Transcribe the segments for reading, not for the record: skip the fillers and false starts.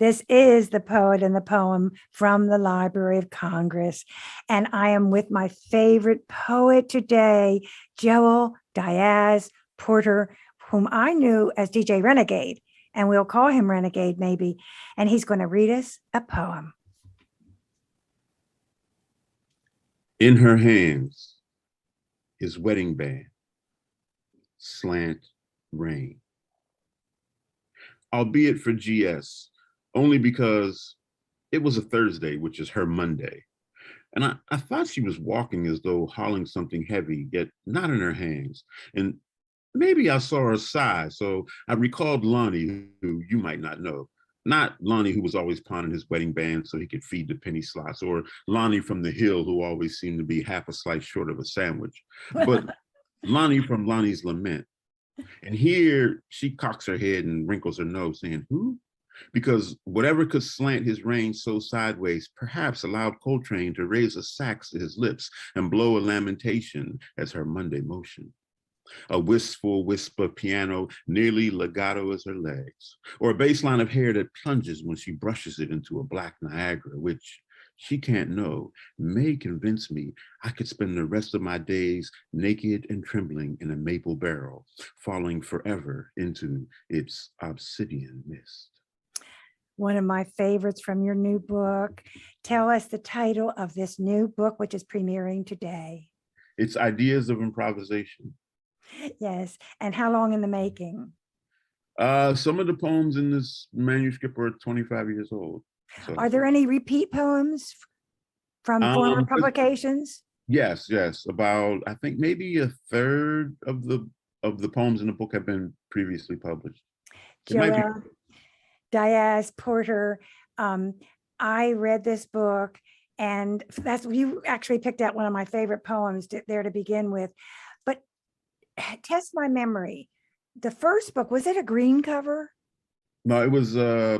This is the poet and the poem from the Library of Congress. And I am with my favorite poet today, Joel Diaz Porter, whom I knew as DJ Renegade, and we'll call him Renegade maybe. And he's going to read us a poem. In her hands, his wedding band, slant rain. Albeit for GS, only because it was a Thursday, which is her Monday. And I thought she was walking as though hauling something heavy, yet not in her hands. And maybe I saw her sigh, so I recalled Lonnie, who you might not know. Not Lonnie, who was always pawning his wedding band so he could feed the penny slots, or Lonnie from the Hill, who always seemed to be half a slice short of a sandwich, but Lonnie from Lonnie's Lament. And here she cocks her head and wrinkles her nose, saying, who? Because whatever could slant his range so sideways perhaps allowed Coltrane to raise a sax to his lips and blow a lamentation as her Monday motion. A wistful wisp of piano, nearly legato as her legs, or a bass line of hair that plunges when she brushes it into a black Niagara, which she can't know, may convince me I could spend the rest of my days naked and trembling in a maple barrel, falling forever into its obsidian mist. One of my favorites from your new book. Tell us the title of this new book, which is premiering today. It's Ideas of Improvisation. Yes. And how long in the making? Some of the poems in this manuscript are 25 years old. So. Are there any repeat poems from former publications? Yes. About, I think maybe a third of the poems in the book have been previously published. Joel Diaz Porter, I read this book, and you actually picked out one of my favorite poems there to begin with. But test my memory. The first book, was it a green cover? No, it was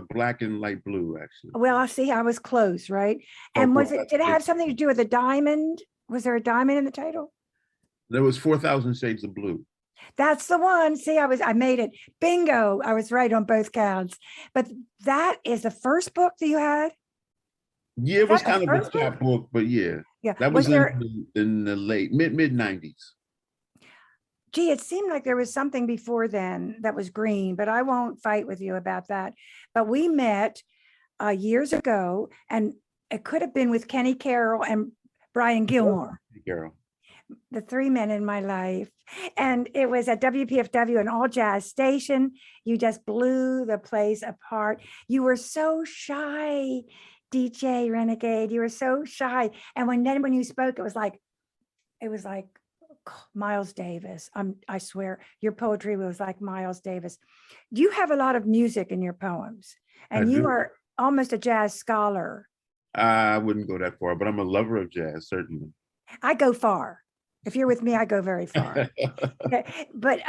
black and light blue, actually. Well, I see. I was close, right? And did it have something to do with a diamond? Was there a diamond in the title? There was 4,000 Shades of Blue. That's the one. See, I made it. Bingo. I was right on both counts. But that is the first book that you had? Yeah, it was kind of a chapbook, but yeah. That was in the late mid 90s. Gee, it seemed like there was something before then that was green, but I won't fight with you about that. But we met years ago, and it could have been with Kenny Carroll and Brian Gilmore. Carroll. The three men in my life. And it was at WPFW, an all jazz station. You just blew the place apart. You were so shy, DJ Renegade. You were so shy. And when you spoke, it was like Miles Davis. I swear your poetry was like Miles Davis. You have a lot of music in your poems, and you are almost a jazz scholar. I wouldn't go that far, but I'm a lover of jazz, certainly. I go far. If you're with me, I go very far. Okay. But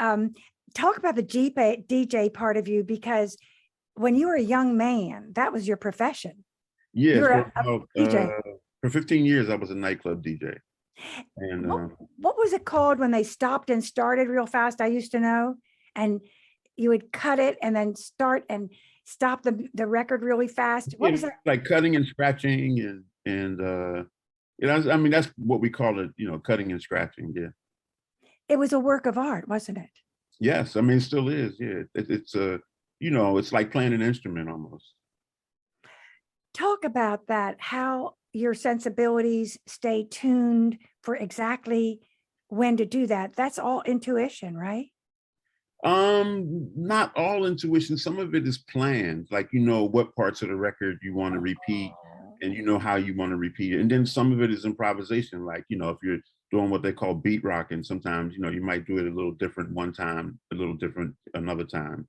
talk about the DJ part of you, because when you were a young man, that was your profession. Yeah, for 15 years, I was a nightclub DJ. And what was it called when they stopped and started real fast? I used to know, and you would cut it and then start and stop the record really fast. What is that? Like cutting and scratching and I mean, that's what we call it, cutting and scratching. Yeah. It was a work of art, wasn't it? Yes. I mean, it still is. Yeah. It's it's like playing an instrument almost. Talk about that, how your sensibilities stay tuned for exactly when to do that. That's all intuition, right? Not all intuition. Some of it is planned, like, what parts of the record you want to repeat, and how you want to repeat it. And then some of it is improvisation, like, if you're doing what they call beat rocking, sometimes, you might do it a little different one time, a little different another time.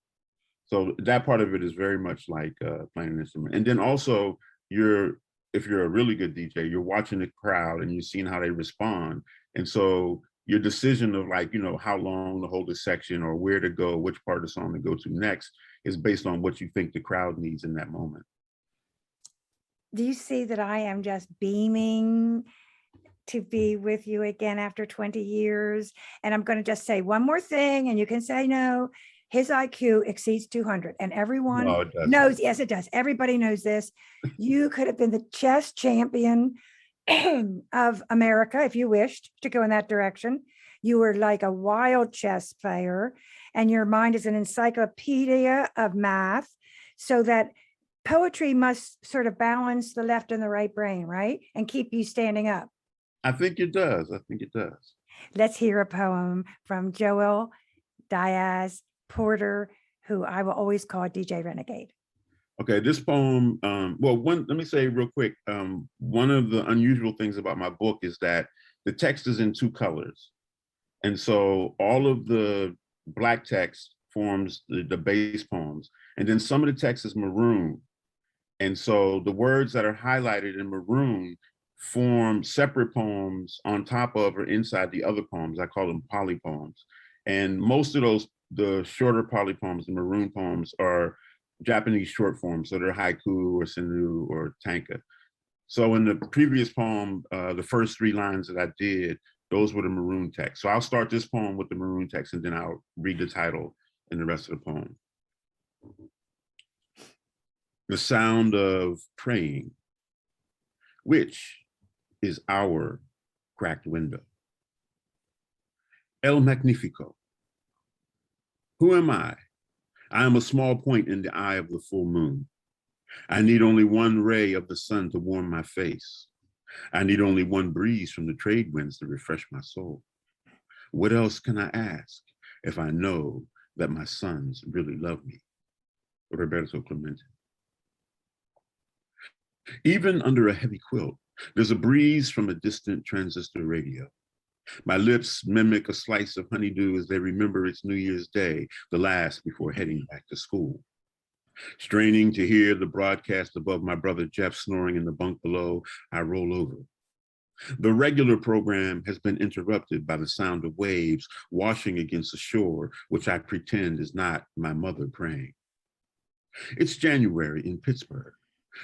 So that part of it is very much like playing an instrument. And then also if you're a really good DJ, you're watching the crowd and you're seeing how they respond. And so your decision of how long to hold a section or where to go, which part of the song to go to next is based on what you think the crowd needs in that moment. Do you see that I am just beaming to be with you again after 20 years? And I'm going to just say one more thing, and you can say no. his IQ exceeds 200, and everyone No, it doesn't. knows, yes, it does. Everybody knows this. You could have been the chess champion of America if you wished to go in that direction. You were like a wild chess player, and your mind is an encyclopedia of math, so that poetry must sort of balance the left and the right brain, right? And keep you standing up. I think it does. I think it does. Let's hear a poem from Joel Diaz Porter, who I will always call DJ Renegade. Okay, this poem, let me say real quick, one of the unusual things about my book is that the text is in two colors. And so all of the Black text forms the base poems. And then some of the text is maroon. And so the words that are highlighted in maroon form separate poems on top of or inside the other poems. I call them polypoems. And most of those, the shorter polypoems, the maroon poems, are Japanese short forms. So they're haiku or sinu or tanka. So in the previous poem, the first three lines that I did, those were the maroon text. So I'll start this poem with the maroon text, and then I'll read the title and the rest of the poem. The sound of praying, which is our cracked window. El Magnifico. Who am I? I am a small point in the eye of the full moon. I need only one ray of the sun to warm my face. I need only one breeze from the trade winds to refresh my soul. What else can I ask if I know that my sons really love me? Roberto Clemente. Even under a heavy quilt, there's a breeze from a distant transistor radio. My lips mimic a slice of honeydew as they remember it's New Year's Day, the last before heading back to school. Straining to hear the broadcast above my brother Jeff snoring in the bunk below, I roll over. The regular program has been interrupted by the sound of waves washing against the shore, which I pretend is not my mother praying. It's January in Pittsburgh,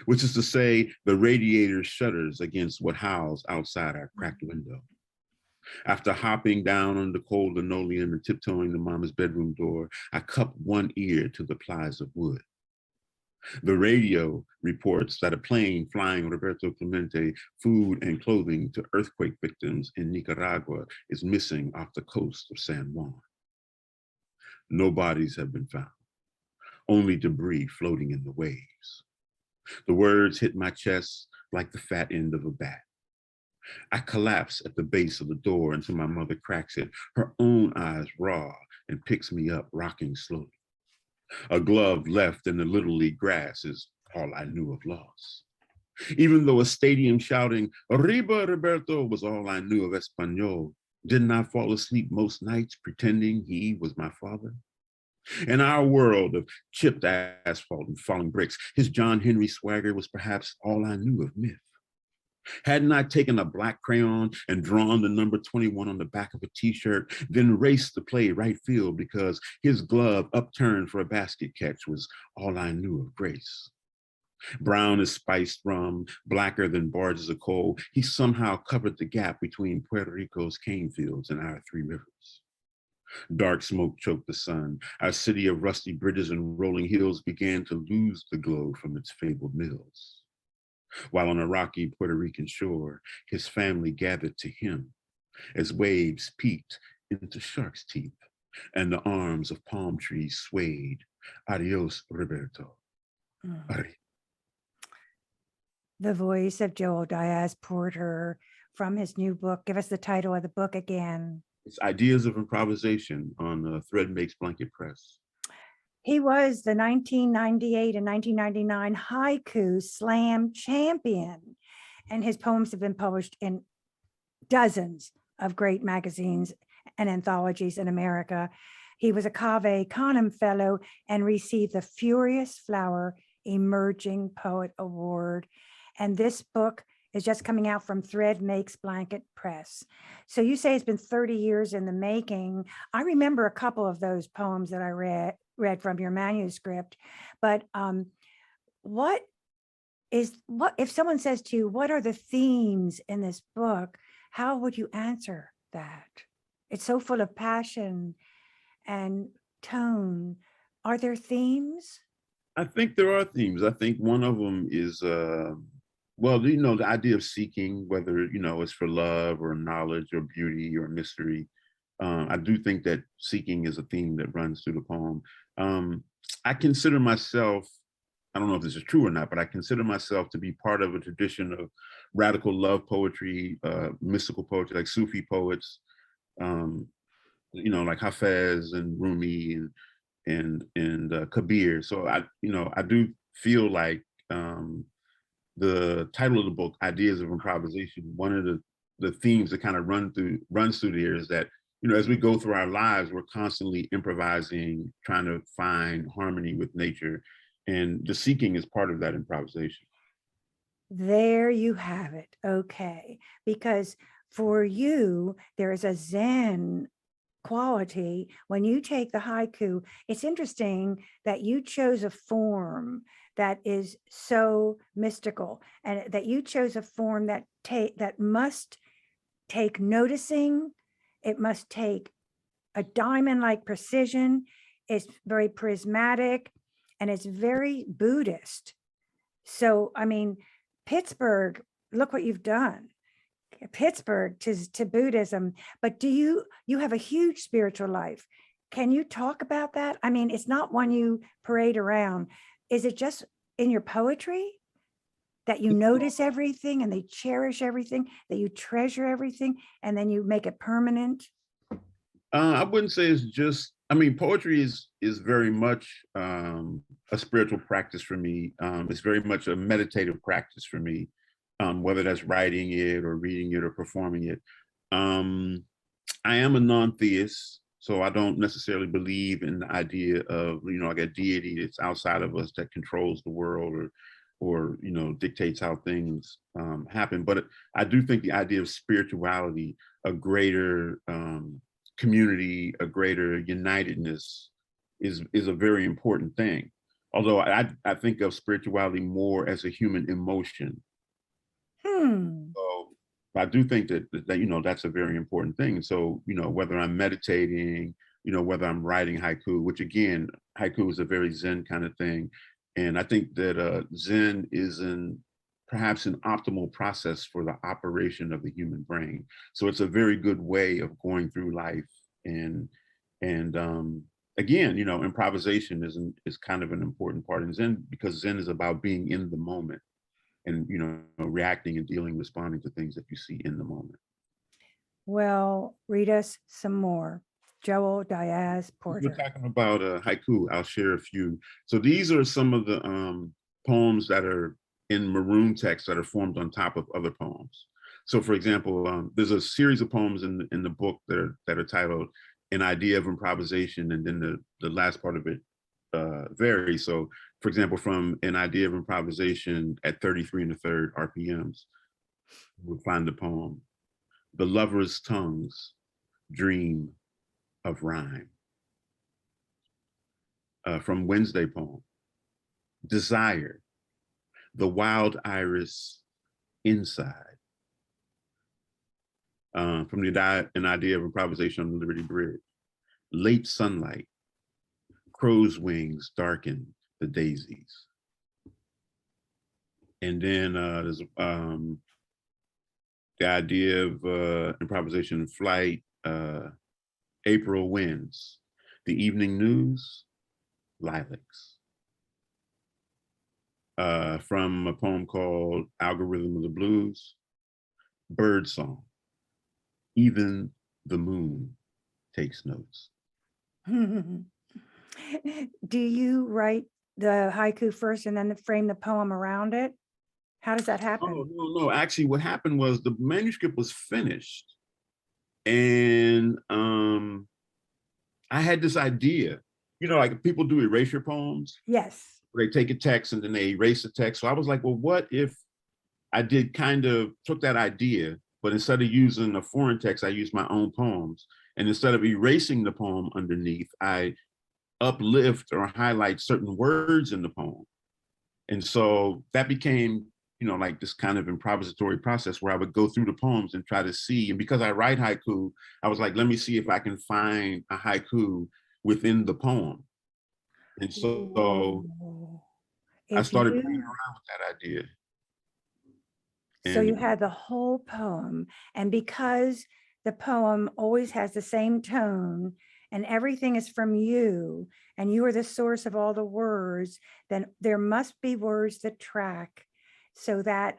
which is to say the radiator shudders against what howls outside our cracked window. After hopping down on the cold linoleum and tiptoeing to Mama's bedroom door, I cup one ear to the plies of wood. The radio reports that a plane flying Roberto Clemente food and clothing to earthquake victims in Nicaragua is missing off the coast of San Juan. No bodies have been found, only debris floating in the waves. The words hit my chest like the fat end of a bat. I collapse at the base of the door until my mother cracks it, her own eyes raw, and picks me up, rocking slowly. A glove left in the Little League grass is all I knew of loss. Even though a stadium shouting, "Arriba, Roberto," was all I knew of Espanol, didn't I fall asleep most nights pretending he was my father? In our world of chipped asphalt and falling bricks, his John Henry swagger was perhaps all I knew of myth. Hadn't I taken a black crayon and drawn the number 21 on the back of a t-shirt, then raced to play right field because his glove upturned for a basket catch was all I knew of grace. Brown as spiced rum, blacker than barges of coal, he somehow covered the gap between Puerto Rico's cane fields and our three rivers. Dark smoke choked the sun. Our city of rusty bridges and rolling hills began to lose the glow from its fabled mills. While on a rocky Puerto Rican shore, his family gathered to him as waves peeked into shark's teeth and the arms of palm trees swayed. Adios, Roberto. Mm. The voice of Joel Diaz Porter from his new book. Give us the title of the book again. It's Ideas of Improvisation on Thread Makes Blanket Press. He was the 1998 and 1999 Haiku Slam champion, and his poems have been published in dozens of great magazines and anthologies in America. He was a Cave Canem Fellow and received the Furious Flower Emerging Poet Award. And this book is just coming out from Thread Makes Blanket Press. So you say it's been 30 years in the making. I remember a couple of those poems that I read from your manuscript, but what if someone says to you, what are the themes in this book? How would you answer that? It's so full of passion and tone. Are there themes? I think there are themes. I think one of them is, well, the idea of seeking, whether, it's for love or knowledge or beauty or mystery. I do think that seeking is a theme that runs through the poem. I consider myself, I don't know if this is true or not, but I consider myself to be part of a tradition of radical love poetry, mystical poetry, like Sufi poets, um, like Hafez and Rumi and Kabir. So I do feel like the title of the book, Ideas of Improvisation, one of the themes that kind of runs through there is that, as we go through our lives, we're constantly improvising, trying to find harmony with nature, and the seeking is part of that improvisation. There you have it. Okay. Because for you, there is a Zen quality when you take the haiku. It's interesting that you chose a form that is so mystical, and that you chose a form that must take noticing. It must take a diamond like precision. It's very prismatic, and it's very Buddhist. So, I mean, Pittsburgh, look what you've done. Pittsburgh to Buddhism. But you have a huge spiritual life? Can you talk about that? I mean, it's not one you parade around. Is it just in your poetry that you notice everything and they cherish everything, that you treasure everything, and then you make it permanent? I wouldn't say it's just. I mean, poetry is very much a spiritual practice for me. It's very much a meditative practice for me, whether that's writing it or reading it or performing it. Um, I am a non-theist, so I don't necessarily believe in the idea of, like a deity that's outside of us that controls the world or dictates how things happen. But I do think the idea of spirituality, a greater community, a greater unitedness, is a very important thing. Although I think of spirituality more as a human emotion. Hmm. So I do think that that's a very important thing. So whether I'm meditating, whether I'm writing haiku, which again, haiku is a very Zen kind of thing, and I think that Zen is perhaps an optimal process for the operation of the human brain. So it's a very good way of going through life, and again, improvisation is kind of an important part in Zen, because Zen is about being in the moment and reacting and dealing, responding to things that you see in the moment. Well, read us some more. Joel Diaz We're Porter. talking about haiku. I'll share a few. So these are some of the poems that are in maroon text that are formed on top of other poems. So, for example, there's a series of poems in the book that are titled "An Idea of Improvisation," and then the last part of it varies. So, for example, from "An Idea of Improvisation" at 33 and a third RPMs, we'll find the poem "The Lover's Tongues Dream of Rhyme." From Wednesday poem, "Desire, the wild iris inside." From An Idea of Improvisation on the Liberty Bridge, "Late sunlight, crow's wings darken the daisies." And then there's the idea of improvisation in flight, "April winds, the evening news, lilacs." From a poem called "Algorithm of the Blues," "Bird song, even the moon takes notes." Do you write the haiku first and then frame the poem around it? How does that Oh, happen? no. Actually, what happened was the manuscript was finished, and I had this idea. Like people do erasure poems, Yes. where they take a text and then they erase the text. So I was like, well, what if I did kind of took that idea, but instead of using a foreign text, I used my own poems. And instead of erasing the poem underneath, I uplift or highlight certain words in the poem. And so that became, like this kind of improvisatory process where I would go through the poems and try to see. And because I write haiku, I was like, let me see if I can find a haiku within the poem. And so Ooh. I If started playing you, around with that idea. so you And had the whole poem, and because the poem always has the same tone and everything is from you, and you are the source of all the words, then there must be words that track. So that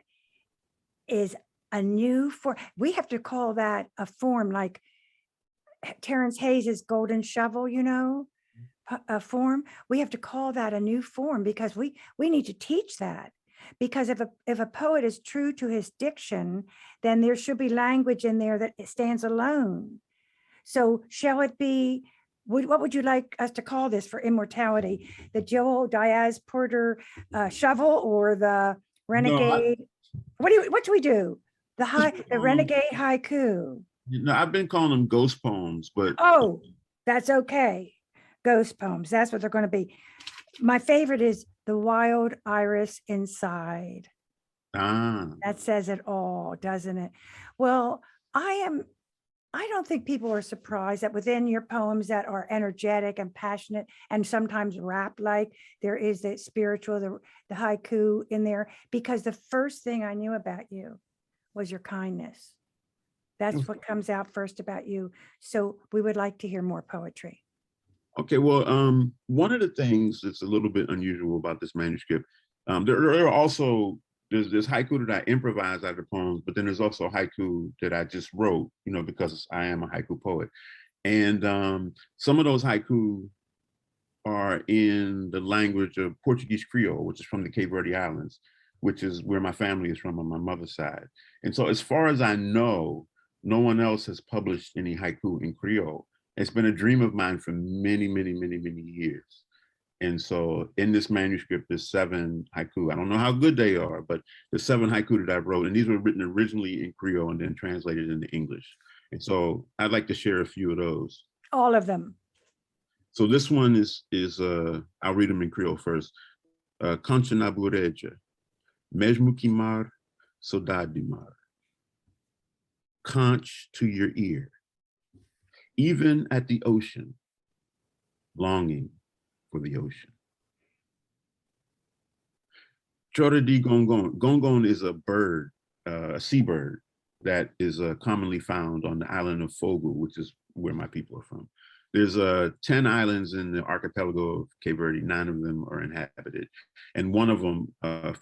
is a new form. We have to call that a form, like Terrence Hayes's Golden Shovel, you know, a form. We have to call that a new form because we need to teach that. Because if a poet is true to his diction, then there should be language in there that stands alone. So shall it be, what would you like us to call this for immortality? The Joel Diaz Porter shovel, or the no, renegade? What do we do? The renegade haiku. I've been calling them ghost poems, but Oh, that's okay. Ghost poems. That's what they're going to be. My favorite is The Wild Iris Inside. ah, That says it all, doesn't it? Well, I am, I don't think people are surprised that within your poems that are energetic and passionate and sometimes rap like, there is the spiritual, the haiku in there, because the first thing I knew about you was your kindness. That's what comes out first about you. So we would like to hear more poetry. okay. Well, one of the things that's a little bit unusual about this manuscript, there are also there's haiku that I improvise out of the poems, but then there's also haiku that I just wrote, because I am a haiku poet. And some of those haiku are in the language of Portuguese Creole, which is from the Cape Verde Islands, which is where my family is from on my mother's side. And so, as far as I know, no one else has published any haiku in Creole. It's been a dream of mine for many, many, many, many years. And so, in this manuscript, there's 7 haiku. I don't know how good they are, but there's 7 haiku that I wrote, and these were written originally in Creole and then translated into English. And so, I'd like to share a few of those. All of them. So this one is I'll read them in Creole first. Concha na bureja, mesmo que mar, saudade mar. Conch to your ear, even at the ocean, longing for the ocean. Chora di gongon. Gongon is a bird, a seabird that is commonly found on the island of Fogo, which is where my people are from. There's 10 islands in the archipelago of Cape Verde. 9 of them are inhabited. And one of them,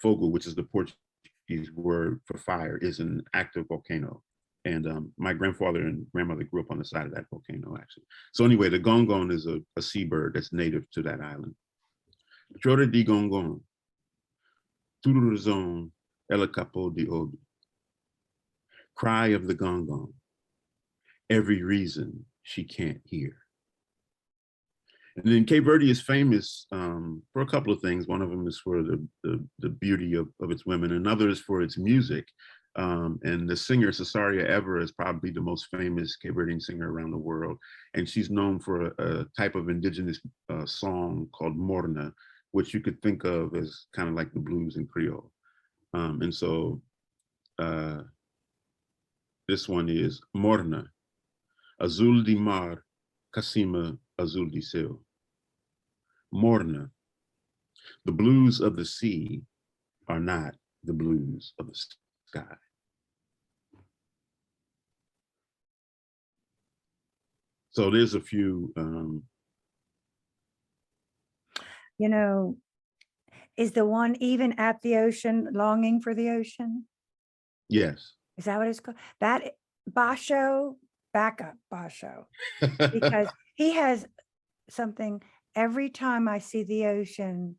Fogo, which is the Portuguese word for fire, is an active volcano. And my grandfather and grandmother grew up on the side of that volcano, actually. So anyway, the gongon is a seabird that's native to that island. Chora di gongon. Tudo razão, ela capou de ouro. Cry of the gongon. Every reason she can't hear. And then Cape Verde is famous for a couple of things. One of them is for the beauty of its women, and another is for its music. And the singer Cesaria Evora is probably the most famous Cape Verdean singer around the world. And she's known for a type of indigenous song called morna, which you could think of as kind of like the blues in Creole. And so this one is morna, azul de mar, Casima azul de céu. Morna, the blues of the sea are not the blues of the sky. So there's a few. Is the one even at the ocean, longing for the ocean? Yes. Is that what it's called? That Basho, backup Basho, because he has something. Every time I see the ocean,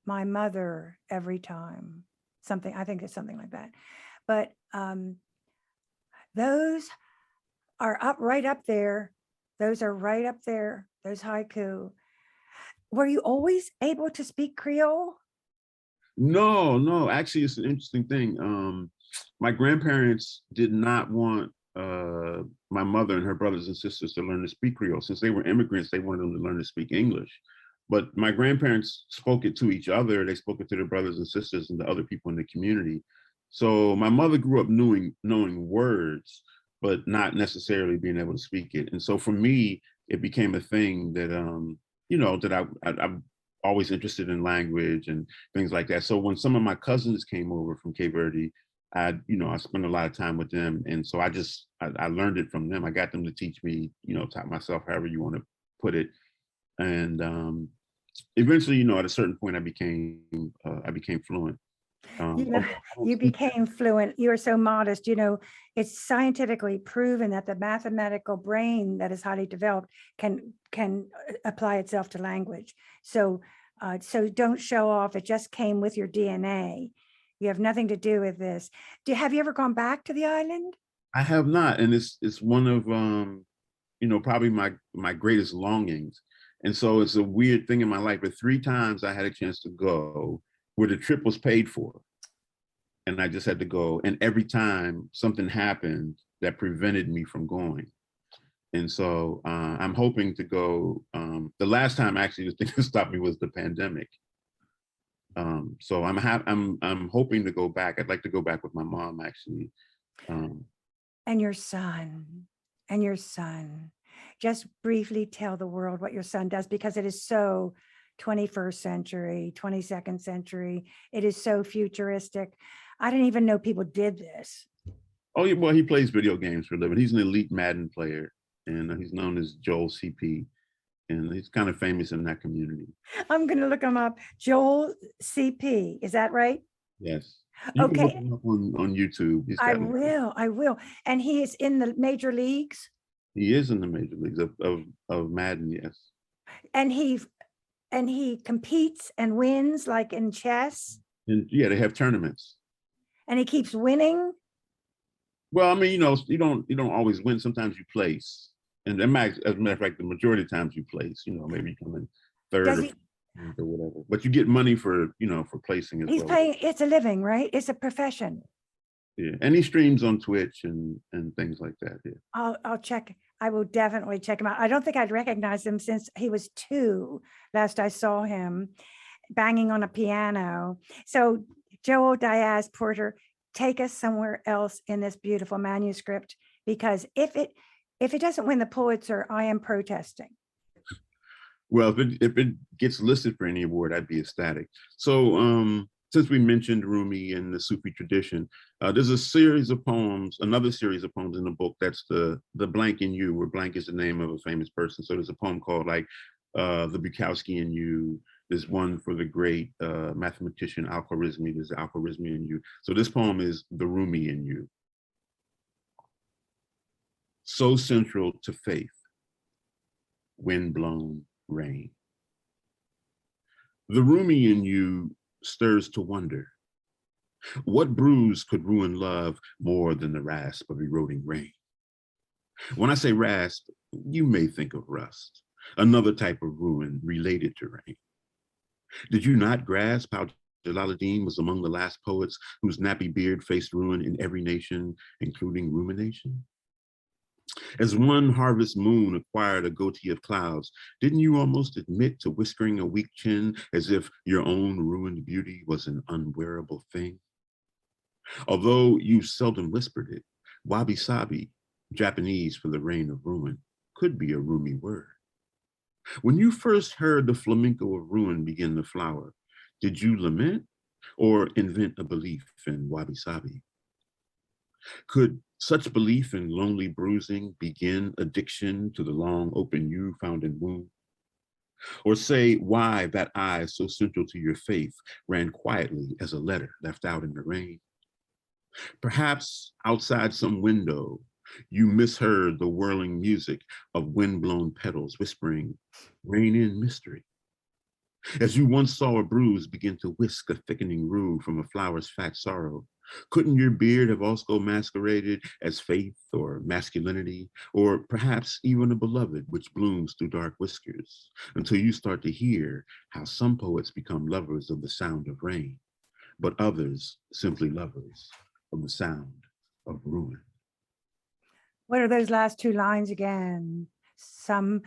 my mother, every time, something, I think it's something like that. But those are right up there. Those are right up there, those haiku. Were you always able to speak Creole? No. Actually, it's an interesting thing. My grandparents did not want my mother and her brothers and sisters to learn to speak Creole. Since they were immigrants, they wanted them to learn to speak English. But my grandparents spoke it to each other. They spoke it to their brothers and sisters and the other people in the community. So my mother grew up knowing words, but not necessarily being able to speak it. And so for me, it became a thing that that I'm always interested in language and things like that. So when some of my cousins came over from Cape Verde, I spent a lot of time with them, and so I learned it from them. I got them to teach me, taught myself, however you want to put it, and eventually, at a certain point, I became fluent. You know, Although I don't you speak. became fluent. You are so modest. It's scientifically proven that the mathematical brain that is highly developed can apply itself to language. So don't show off. It just came with your DNA. You have nothing to do with this. Have you ever gone back to the island? I have not, and it's one of probably my greatest longings. And so it's a weird thing in my life. But three times I had a chance to go where the trip was paid for, and I just had to go. And every time something happened that prevented me from going. And so I'm hoping to go. The last time actually the thing that stopped me was the pandemic. So I'm hoping to go back. I'd like to go back with my mom actually. Um, And your son, and your son. Just briefly tell the world what your son does, because it is so 21st century, 22nd century. It is so futuristic. I didn't even know people did this. oh yeah, well he plays video games for a living. He's an elite Madden player, and he's known as Joel CP, and he's kind of famous in that community. I'm going to look him up. Joel CP. Is that right? Yes. You can look Okay. him up on YouTube. He's I got will. I will. And he is in the major leagues, he is in the major leagues of Madden, yes. and he competes and wins like in chess, And yeah, they have tournaments. and he keeps winning. Well, I mean, you don't always win. Sometimes you place. And as a matter of fact, the majority of times you place, maybe you come in third Does or he? fourth or whatever. But you get money for placing as He's well. paying. It's a living, right? It's a profession. Yeah. And he streams on Twitch and things like that. Yeah. I'll check. I will definitely check him out. I don't think I'd recognize him since he was 2 last I saw him banging on a piano. So Joel Diaz Porter, take us somewhere else in this beautiful manuscript, because if it doesn't win the Pulitzer, I am protesting. Well, if it gets listed for any award, I'd be ecstatic. So, since we mentioned Rumi and the Sufi tradition, there's a series of poems, another series of poems in the book. That's the blank in you, where blank is the name of a famous person. So there's a poem called like the Bukowski in you. There's one for the great mathematician Al-Khwarizmi. There's the Al-Khwarizmi in you. So this poem is the Rumi in you. So central to faith, windblown rain. The Rumi in you stirs to wonder. What bruise could ruin love more than the rasp of eroding rain? When I say rasp, you may think of rust, another type of ruin related to rain. Did you not grasp how Jalaluddin was among the last poets whose nappy beard faced ruin in every nation, including rumination? As one harvest moon acquired a goatee of clouds, didn't you almost admit to whiskering a weak chin as if your own ruined beauty was an unwearable thing? Although you seldom whispered it, wabi sabi, Japanese for the rain of ruin, could be a Rumi word. When you first heard the flamenco of ruin begin to flower, did you lament or invent a belief in wabi sabi? Could such belief in lonely bruising begin addiction to the long open you found in womb? Or say why that eye so central to your faith ran quietly as a letter left out in the rain? Perhaps outside some window, you misheard the whirling music of windblown petals whispering, rain in mystery. As you once saw a bruise begin to whisk a thickening rue from a flower's fat sorrow, couldn't your beard have also masqueraded as faith or masculinity, or perhaps even a beloved which blooms through dark whiskers, until you start to hear how some poets become lovers of the sound of rain, but others simply lovers of the sound of ruin. What are those last 2 lines again? Some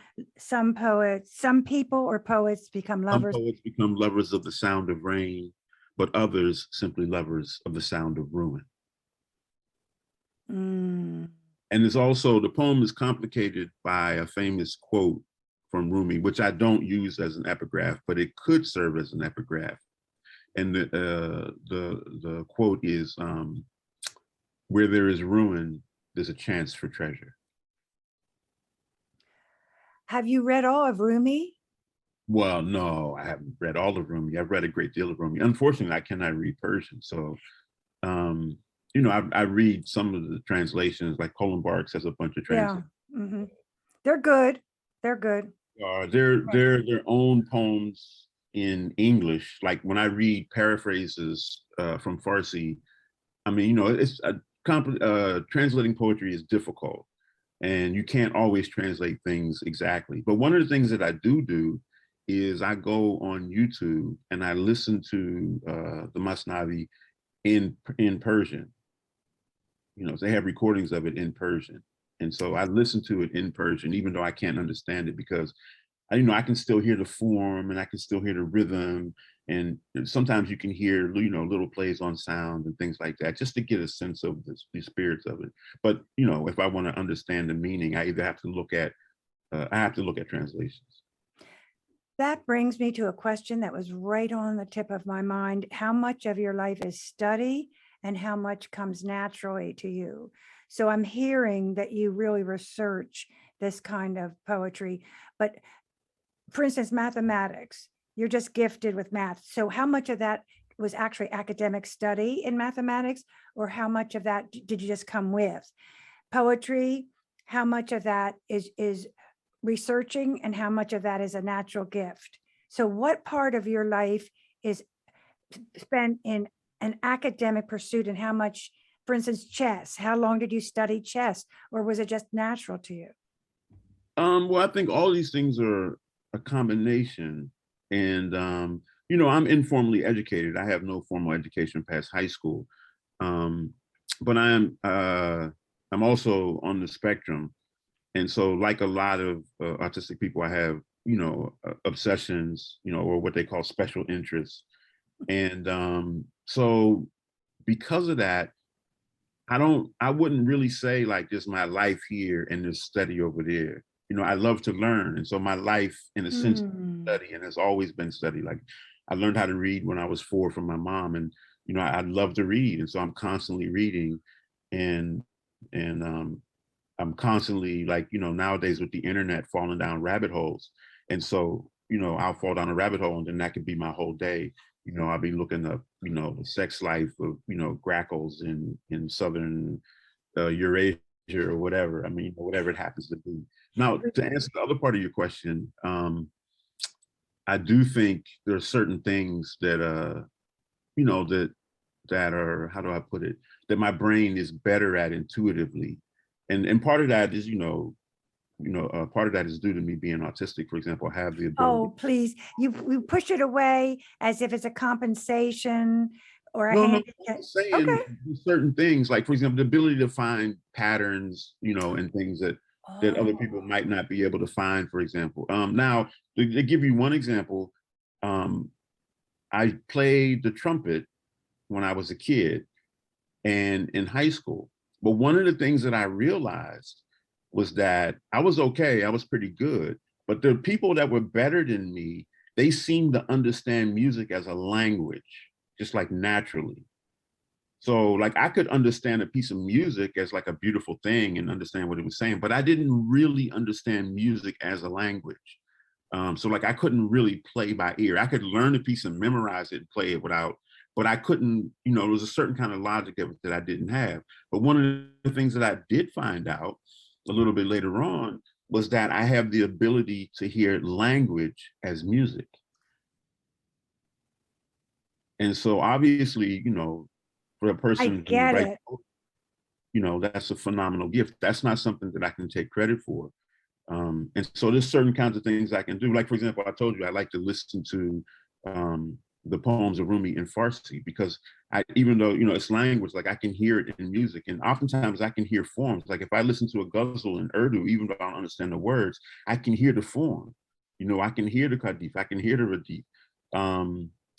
poets, some people or poets become Some lovers. poets become lovers of the sound of rain, but others simply lovers of the sound of ruin. Mm. And it's also, the poem is complicated by a famous quote from Rumi, which I don't use as an epigraph, but it could serve as an epigraph. And the quote is, "Where there is ruin, there's a chance for treasure." Have you read all of Rumi? Well, no, I haven't read all of Rumi. I've read a great deal of Rumi. Unfortunately, I cannot read Persian, so um, I read some of the translations. Like Colin Barks has a bunch of Yeah. translations. Hmm. They're good. They're good. They're their own poems in English. Like when I read paraphrases from Farsi, I mean, it's translating poetry is difficult, and you can't always translate things exactly. But one of the things that I do is I go on YouTube and I listen to the Masnavi in Persian. They have recordings of it in Persian, and so I listen to it in Persian, even though I can't understand it, because I can still hear the form and I can still hear the rhythm. And sometimes you can hear, little plays on sound and things like that, just to get a sense of the spirits of it. But, if I want to understand the meaning, I either have to look at, translations. That brings me to a question that was right on the tip of my mind. How much of your life is study and how much comes naturally to you? So I'm hearing that you really research this kind of poetry, but for instance, mathematics, you're just gifted with math. So how much of that was actually academic study in mathematics, or how much of that did you just come with? Poetry, how much of that is researching and how much of that is a natural gift? So what part of your life is spent in an academic pursuit and how much, for instance, chess, how long did you study chess, or was it just natural to you? Well, I think all these things are a combination. And, I'm informally educated. I have no formal education past high school. Um, but I'm also on the spectrum. And so, like a lot of autistic people, I have, obsessions, or what they call special interests. And so because of that, I wouldn't really say like just my life here and this study over there. I love to learn. And so my life, in a sense, Hmm. study, and has always been study. Like I learned how to read when I was 4 from my mom. And, I love to read. And so I'm constantly reading. And, and I'm constantly, like, nowadays with the internet, falling down rabbit holes. And so, I'll fall down a rabbit hole and then that could be my whole day. I'll be looking up, the sex life of, grackles in southern Eurasia or whatever. I mean, whatever it happens to be. Now, to answer the other part of your question, I do think there are certain things that, you know, that that are, how do I put it, that my brain is better at intuitively. And part of that is, part of that is due to me being autistic. For example, I have the ability. Oh, please, you push it away as if it's a compensation or a No, no, handicap. I'm saying Okay. certain things, like for example, the ability to find patterns, and things that other people Oh, might not be able to find. For example, now to give you one example, um, I played the trumpet when I was a kid and in high school. But one of the things that I realized was that I was okay, I was pretty good, but the people that were better than me, they seemed to understand music as a language, just like naturally. So like I could understand a piece of music as like a beautiful thing and understand what it was saying, but I didn't really understand music as a language. So like I couldn't really play by ear. I could learn a piece and memorize it and play it without, but I couldn't, there was a certain kind of logic of it that I didn't have. But one of the things that I did find out a little bit later on was that I have the ability to hear language as music. And so obviously, for a I person who get writes, it. that's a phenomenal gift. That's not something that I can take credit for. And so there's certain kinds of things I can do. Like, for example, I told you I like to listen to the poems of Rumi in Farsi because even though, it's language, like I can hear it in music. And oftentimes I can hear forms. Like if I listen to a ghazal in Urdu, even though I don't understand the words, I can hear the form. I can hear the Kadif, I can hear the Radif.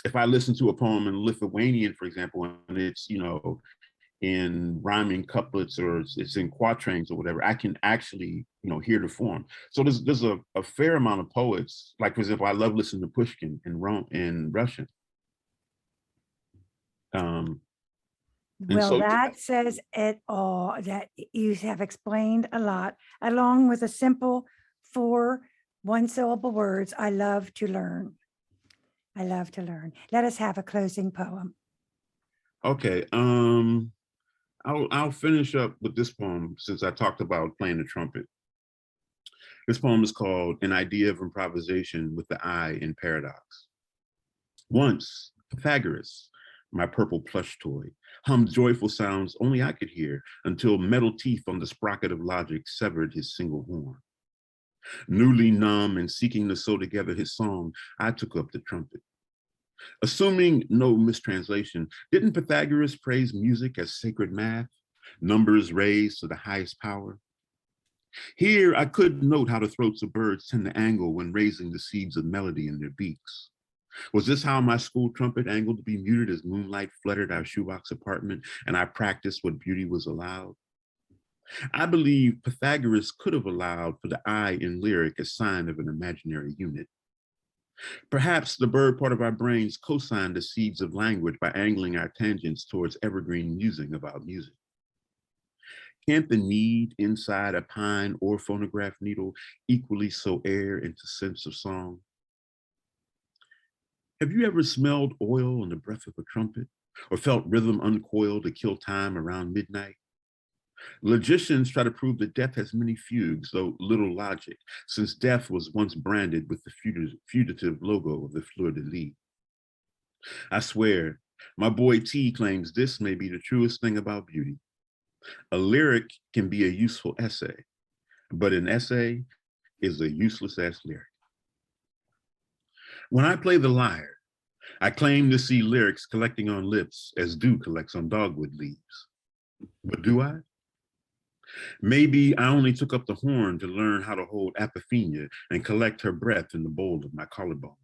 If I listen to a poem in Lithuanian, for example, and it's, in rhyming couplets or it's in quatrains or whatever, I can actually, hear the form. So there's a fair amount of poets, like for example, I love listening to Pushkin in Russian. Um, and Well, so that says it all, that you have explained a lot, along with a simple 4 one-syllable words. I love to learn. I love to learn. Let us have a closing poem. okay, I'll finish up with this poem since I talked about playing the trumpet. This poem is called An Idea of Improvisation with the Eye in Paradox. Once, Pythagoras, my purple plush toy, hummed joyful sounds only I could hear until metal teeth on the sprocket of logic severed his single horn. Newly numb and seeking to sew together his song, I took up the trumpet. Assuming no mistranslation, didn't Pythagoras praise music as sacred math, numbers raised to the highest power? Here, I could note how the throats of birds tend to angle when raising the seeds of melody in their beaks. Was this how my school trumpet angled to be muted as moonlight flooded our shoebox apartment and I practiced what beauty was allowed? I believe Pythagoras could have allowed for the I in lyric as sign of an imaginary unit. Perhaps the bird part of our brains co-signed the seeds of language by angling our tangents towards evergreen musing about music. Can't the need inside a pine or phonograph needle equally sow air into sense of song? Have you ever smelled oil on the breath of a trumpet or felt rhythm uncoil to kill time around midnight? Logicians try to prove that death has many fugues, though little logic, since death was once branded with the fugitive logo of the fleur de lis. I swear, my boy T claims this may be the truest thing about beauty. A lyric can be a useful essay, but an essay is a useless ass lyric. When I play the lyre, I claim to see lyrics collecting on lips as dew collects on dogwood leaves. But do I? Maybe I only took up the horn to learn how to hold apophenia and collect her breath in the bowl of my collarbone.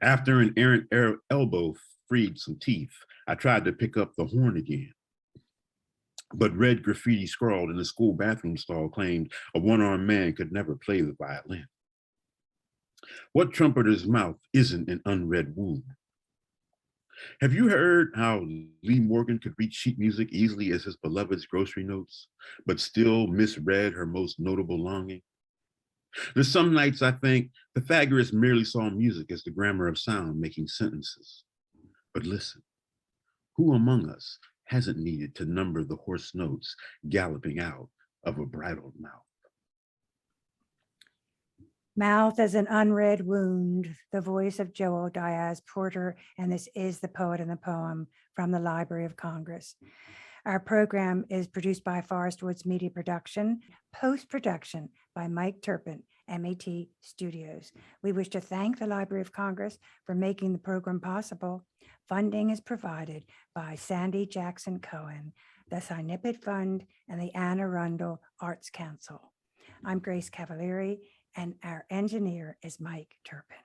After an errant elbow freed some teeth, I tried to pick up the horn again. But red graffiti scrawled in the school bathroom stall claimed a one-armed man could never play the violin. What trumpeter's mouth isn't an unread wound? Have you heard how Lee Morgan could read sheet music easily as his beloved's grocery notes, but still misread her most notable longing? There's some nights I think Pythagoras merely saw music as the grammar of sound making sentences. But listen, who among us hasn't needed to number the hoarse notes galloping out of a bridled mouth? Mouth as an unread wound, the voice of Joel Diaz Porter, and this is The Poet and the Poem from the Library of Congress. Our program is produced by Forest Woods Media Production, post-production by Mike Turpin, MAT Studios. We wish to thank the Library of Congress for making the program possible. Funding is provided by Sandy Jackson Cohen, the Sinipit Fund, and the Anne Arundel Arts Council. I'm Grace Cavalieri, and our engineer is Mike Turpin.